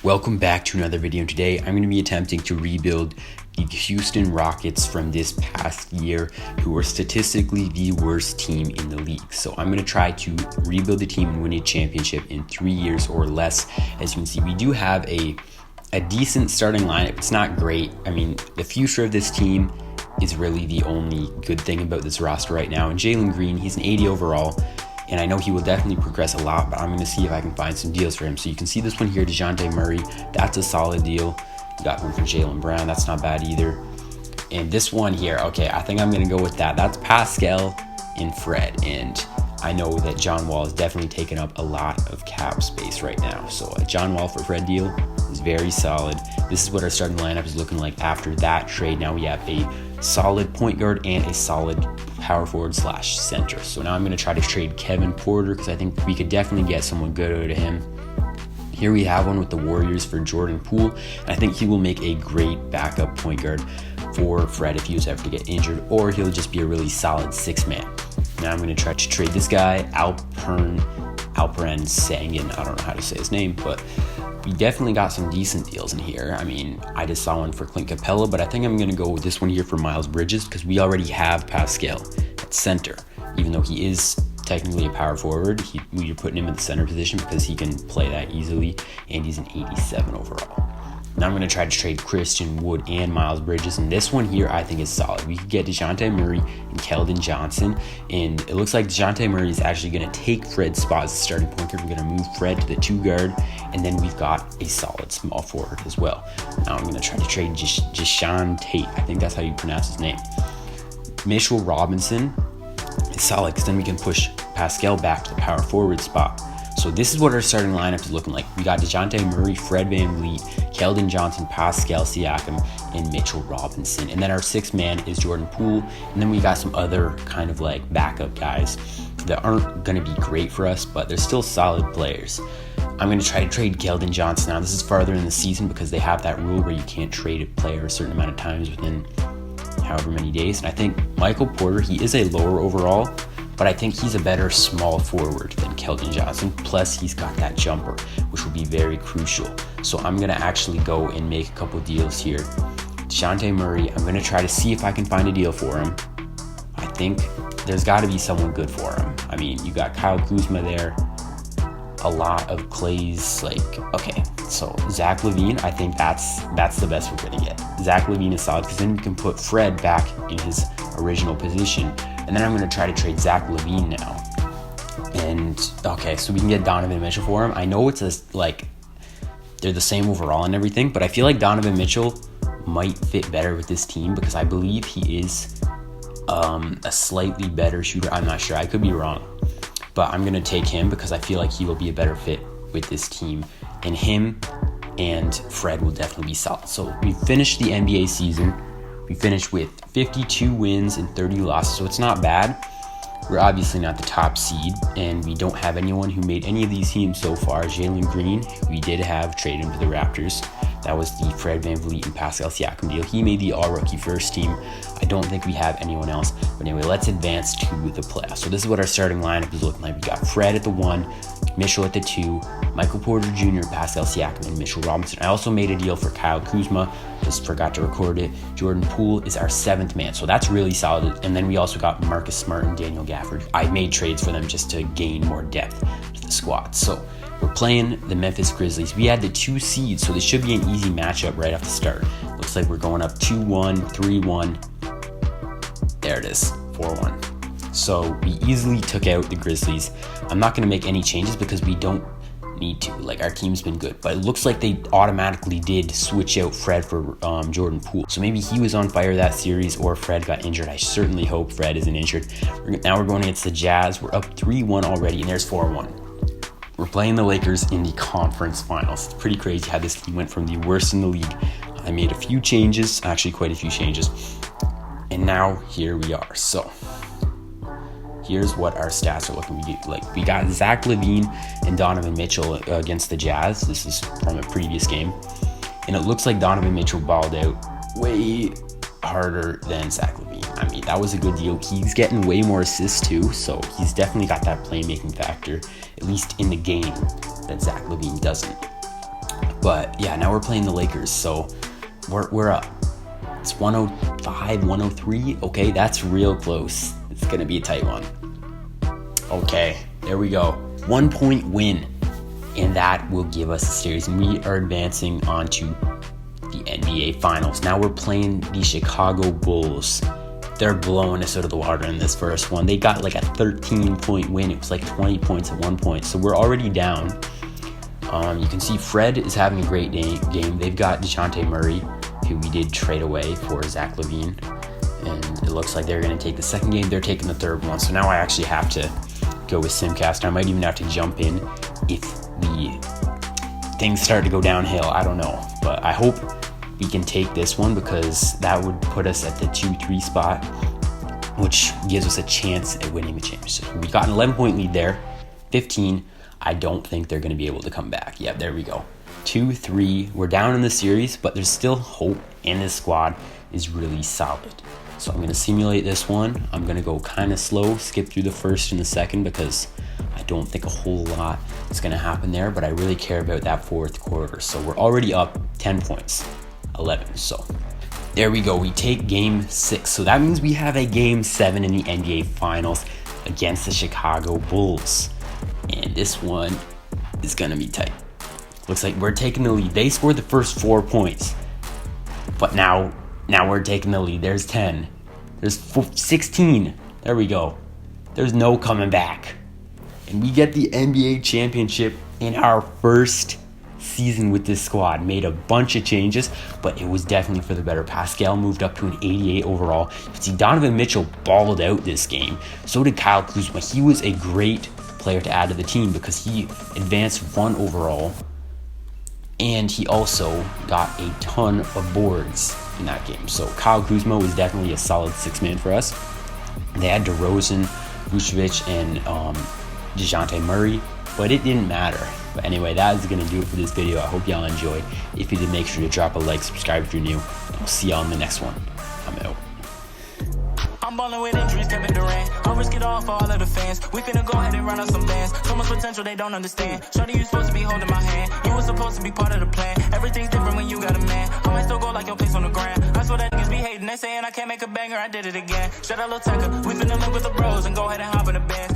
Welcome back to another video. Today I'm going to be attempting to rebuild the Houston Rockets from this past year, who were statistically the worst team in the league. So I'm going to try to rebuild the team and win a championship in 3 years or less. As you can see, we do have a decent starting lineup. It's not great. I mean, the future of this team is really the only good thing about this roster right now. And Jalen Green, he's an 80 overall. And I know he will definitely progress a lot, but I'm going to see if I can find some deals for him. So you can see this one here, DeJounte Murray. That's a solid deal. You got one for Jaylen Brown. That's not bad either. And this one here, okay, I think I'm going to go with that. That's Pascal and Fred. And I know that John Wall is definitely taking up a lot of cap space right now. So a John Wall for Fred deal is very solid. This is what our starting lineup is looking like after that trade. Now we have a solid point guard and a solid power forward / center. So now I'm going to try to trade Kevin Porter because I think we could definitely get someone good out of him. Here we have one with the Warriors for Jordan Poole. And I think he will make a great backup point guard for Fred if he was ever to get injured, or he'll just be a really solid 6-man. Now I'm going to try to trade this guy, Alperen Sengun. I don't know how to say his name, but we definitely got some decent deals in here. I mean, I just saw one for Clint Capella, but I think I'm going to go with this one here for Miles Bridges because we already have Pascal at center. Even though he is technically a power forward, you're putting him in the center position because he can play that easily, and he's an 87 overall. Now I'm going to try to trade Christian Wood and Miles Bridges, and this one here I think is solid. We could get DeJounte Murray and Keldon Johnson, and it looks like DeJounte Murray is actually going to take Fred's spot as the starting point guard. We're going to move Fred to the 2 guard, and then we've got a solid small forward as well. Now I'm going to try to trade Jae'Sean Tate. I think that's how you pronounce his name. Mitchell Robinson is solid because then we can push Pascal back to the power forward spot. So this is what our starting lineup is looking like. We got DeJounte Murray, Fred VanVleet, Keldon Johnson, Pascal Siakam, and Mitchell Robinson. And then our 6-man is Jordan Poole. And then we got some other kind of like backup guys that aren't going to be great for us, but they're still solid players. I'm going to try to trade Keldon Johnson. Now this is farther in the season because they have that rule where you can't trade a player a certain amount of times within however many days. And I think Michael Porter, he is a lower overall, but I think he's a better small forward than Keldon Johnson. Plus, he's got that jumper, which will be very crucial. So I'm going to actually go and make a couple deals here. DeJounte Murray, I'm going to try to see if I can find a deal for him. I think there's got to be someone good for him. I mean, you got Kyle Kuzma there. A lot of Clay's, okay. So Zach LaVine, I think that's the best we're going to get. Zach LaVine is solid because then we can put Fred back in his original position. And then I'm going to try to trade Zach LaVine now. And, okay, so we can get Donovan Mitchell for him. I know it's they're the same overall and everything, but I feel like Donovan Mitchell might fit better with this team because I believe he is a slightly better shooter. I'm not sure. I could be wrong. But I'm going to take him because I feel like he will be a better fit with this team. And him and Fred will definitely be solid. So we finished the NBA season. We finished with 52 wins and 30 losses, so it's not bad. We're obviously not the top seed, and we don't have anyone who made any of these teams so far. Jalen Green, we did have traded him to the Raptors. That was the Fred VanVleet and Pascal Siakam deal. He made the all-rookie first team. I don't think we have anyone else. But anyway, let's advance to the playoffs. So this is what our starting lineup is looking like. We got Fred at the 1, Mitchell at the 2, Michael Porter Jr., Pascal Siakam, and Mitchell Robinson. I also made a deal for Kyle Kuzma. Just forgot to record it. Jordan Poole is our 7th man. So that's really solid. And then we also got Marcus Smart and Daniel Gafford. I made trades for them just to gain more depth to the squad. So we're playing the Memphis Grizzlies. We had the 2 seeds, so this should be an easy matchup right off the start. Looks like we're going up 2-1, 3-1. There it is, 4-1. So we easily took out the Grizzlies. I'm not going to make any changes because we don't need to. Our team's been good. But it looks like they automatically did switch out Fred for Jordan Poole. So maybe he was on fire that series or Fred got injured. I certainly hope Fred isn't injured. Now we're going against the Jazz. We're up 3-1 already, and there's 4-1. We're playing the Lakers in the conference finals. It's pretty crazy how this team went from the worst in the league. I made a few changes, actually quite a few changes. And now here we are. So here's what our stats are looking like. We got Zach LaVine and Donovan Mitchell against the Jazz. This is from a previous game. And it looks like Donovan Mitchell balled out way harder than Zach LaVine. I mean, that was a good deal. He's getting way more assists too, so he's definitely got that playmaking factor, at least in the game, that Zach LaVine doesn't. But yeah, now we're playing the Lakers, so we're up. It's 105, 103. Okay, that's real close. It's gonna be a tight one. Okay, there we go. 1 point win, and that will give us a series. And we are advancing onto the NBA Finals. Now we're playing the Chicago Bulls. They're blowing us out of the water in this first one. They got like a 13-point win. It was like 20 points at one point. So we're already down. You can see Fred is having a great game. They've got DeJounte Murray, who we did trade away for Zach LaVine. And it looks like they're going to take the second game. They're taking the third one. So now I actually have to go with Simcast. I might even have to jump in if the things start to go downhill. I don't know. But I hope we can take this one, because that would put us at the 2-3 spot, which gives us a chance at winning the championship. We got an 11-point lead there. 15. I don't think they're going to be able to come back. Yeah, there we go. 2-3. We're down in the series, but there's still hope, and this squad is really solid. So I'm going to simulate this one. I'm going to go kind of slow, skip through the first and the second, because I don't think a whole lot is going to happen there, but I really care about that fourth quarter. So we're already up 10 points, 11. So there we go. We take game 6. So that means we have a game 7 in the NBA Finals against the Chicago Bulls. And this one is going to be tight. Looks like we're taking the lead. They scored the first 4 points, but now we're taking the lead. There's 10. There's 16. There we go. There's no coming back. And we get the NBA championship in our first season with this squad. Made a bunch of changes, but it was definitely for the better. Pascal moved up to an 88 overall. You can see Donovan Mitchell balled out this game. So did Kyle Kuzma. He was a great player to add to the team because he advanced 1 overall, and he also got a ton of boards in that game. So Kyle Kuzma was definitely a solid 6-man for us. They had DeRozan, Vucevic, and DeJounte Murray, but it didn't matter. But anyway, that is going to do it for this video. I hope y'all enjoyed. If you did, make sure to drop a like, subscribe if you're new, and I'll see y'all in the next one. I'm out. I'm ballin' with injuries, Kevin Durant. I'll risk it all for all of the fans. We finna go ahead and run out some bands. So much potential they don't understand. Shorty, you supposed to be holding my hand. You were supposed to be part of the plan. Everything's different when you got a man. I might still go like your place on the ground. I swear that niggas be hating. They saying I can't make a banger. I did it again. Shut up, little Tucker. We finna link with the bros and go ahead and hop in the band.